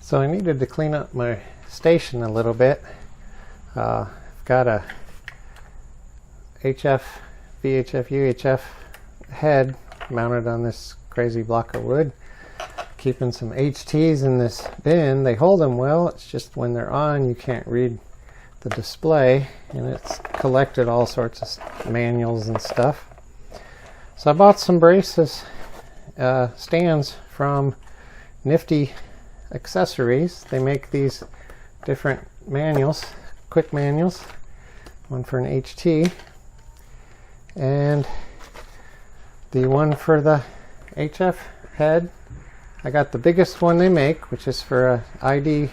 So I needed to clean up my station a little bit. I've got a VHF UHF head mounted on this crazy block of wood. Keeping some HTs in this bin. They hold them well, it's just when they're on you can't read the display, and it's collected all sorts of manuals and stuff. So I bought some braces, stands from Nifty Accessories. They make these different manuals, quick manuals, one for an HT and the one for the HF head. I got the biggest one they make, which is for a ID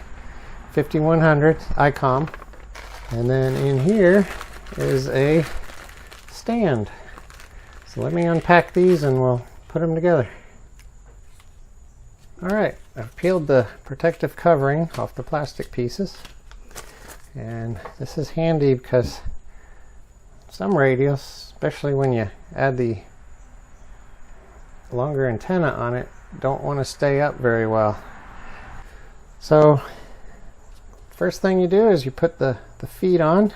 5100 Icom, and then in here is a stand. So let me unpack these and we'll put them together. Alright, I've peeled the protective covering off the plastic pieces, and this is handy because some radios, especially when you add the longer antenna on it, don't want to stay up very well. So first thing you do is you put the feet on.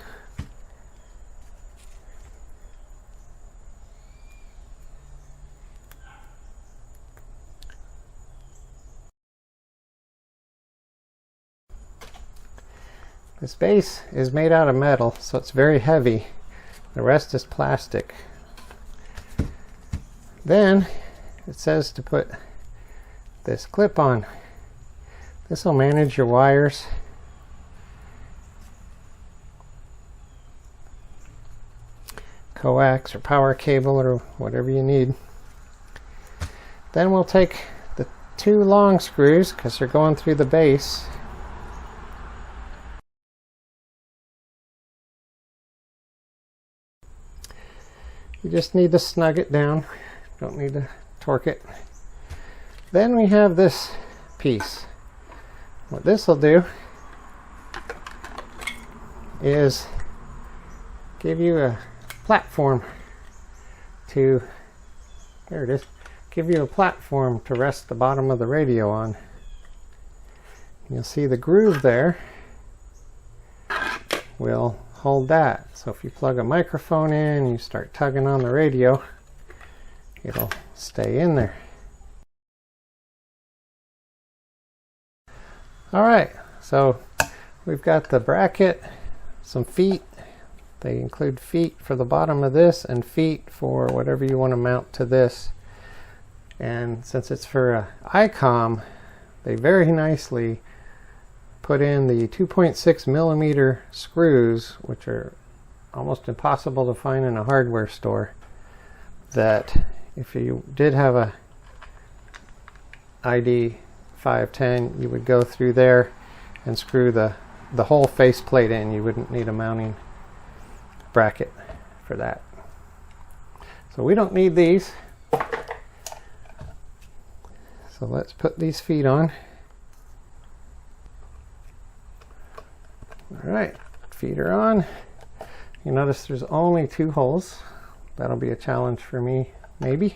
This base is made out of metal, so it's very heavy. The rest is plastic. Then it says to put this clip on. This will manage your wires. Coax or power cable or whatever you need. Then we'll take the two long screws, because they're going through the base. You just need to snug it down. Don't need to torque it. Then we have this piece. What this will do is give you a platform to, there it is, give you a platform to rest the bottom of the radio on. You'll see the groove there will hold that. So if you plug a microphone in, you start tugging on the radio, it'll stay in there. Alright, so we've got the bracket, some feet. They include feet for the bottom of this and feet for whatever you want to mount to this. And since it's for a Icom, they very nicely put in the 2.6 millimeter screws, which are almost impossible to find in a hardware store, that if you did have a ID 510, you would go through there and screw the whole faceplate in. You wouldn't need a mounting bracket for that. So we don't need these. So let's put these feet on. Alright, feet are on. You notice there's only two holes. That'll be a challenge for me, maybe.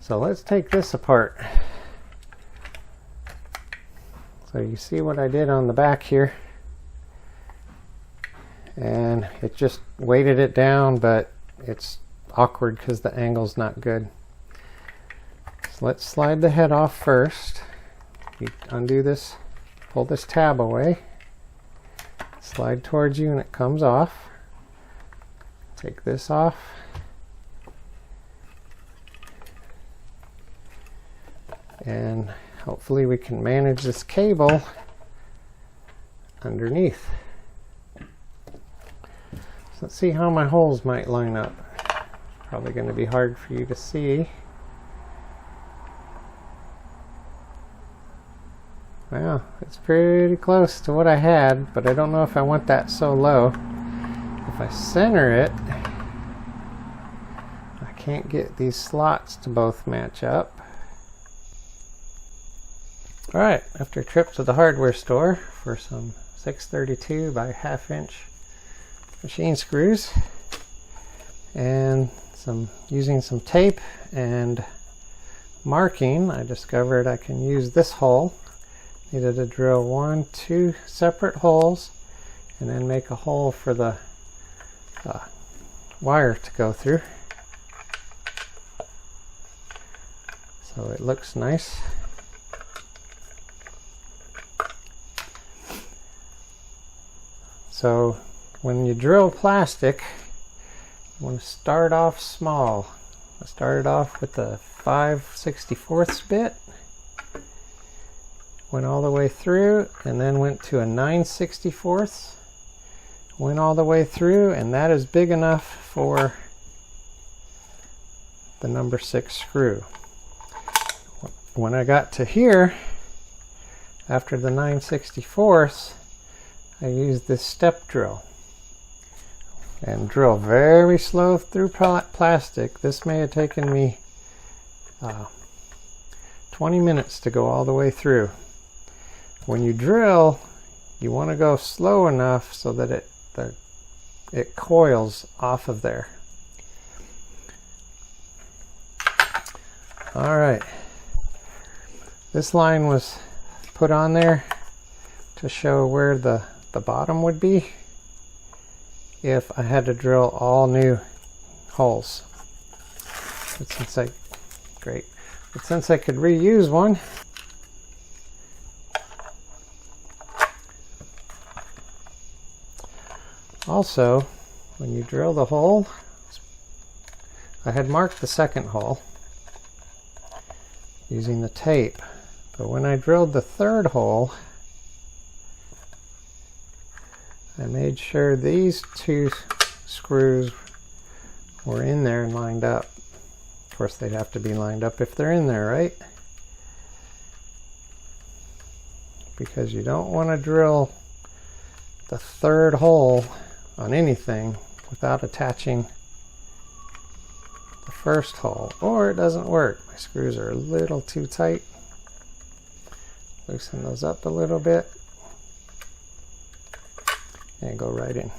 So let's take this apart. So you see what I did on the back here, and it just weighted it down, but it's awkward because the angle's not good. So let's slide the head off first. You undo this, pull this tab away, slide towards you and it comes off. Take this off. And hopefully we can manage this cable underneath. So let's see how my holes might line up. Probably going to be hard for you to see. Well, it's pretty close to what I had, but I don't know if I want that so low. If I center it, I can't get these slots to both match up. Alright, after a trip to the hardware store for some 632 by 1/2 inch machine screws and using some tape and marking, I discovered I can use this hole Needed to drill 2 separate holes and then make a hole for the wire to go through. So it looks nice. So when you drill plastic, you want to start off small. I started off with the 5/64 bit, went all the way through, and then went to a 9/64, went all the way through, and that is big enough for the number 6 screw. When I got to here, after the 9/64, I used this step drill and drill very slow through plastic. This may have taken me 20 minutes to go all the way through. When you drill, you want to go slow enough so that it coils off of there. All right, this line was put on there to show where the bottom would be if I had to drill all new holes. But since I could reuse one, also when you drill the hole, I had marked the second hole using the tape, but when I drilled the third hole, I made sure these 2 screws were in there and lined up. Of course, they'd have to be lined up if they're in there, right? Because you don't want to drill the third hole on anything without attaching the first hole, or it doesn't work. My screws are a little too tight. Loosen those up a little bit and go right in.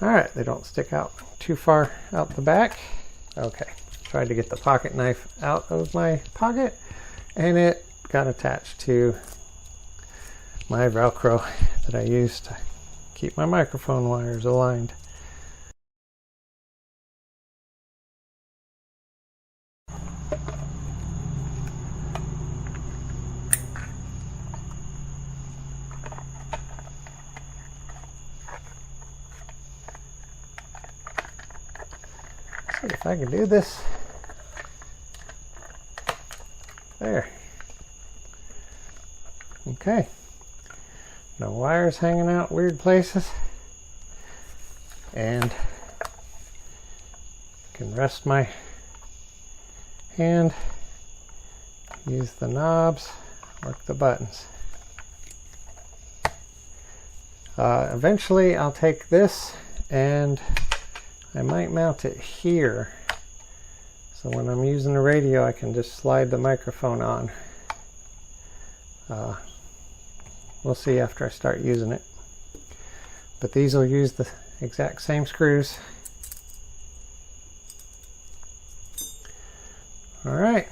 All right, they don't stick out too far out the back. Okay, tried to get the pocket knife out of my pocket and it got attached to my Velcro that I use to keep my microphone wires aligned. See if I can do this. There. Okay. No wires hanging out weird places. And I can rest my hand, use the knobs, work the buttons. Eventually I'll take this and I might mount it here, so when I'm using the radio I can just slide the microphone on. We'll see after I start using it. But these will use the exact same screws. Alright.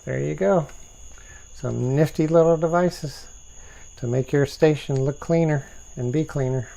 There you go. Some nifty little devices to make your station look cleaner and be cleaner.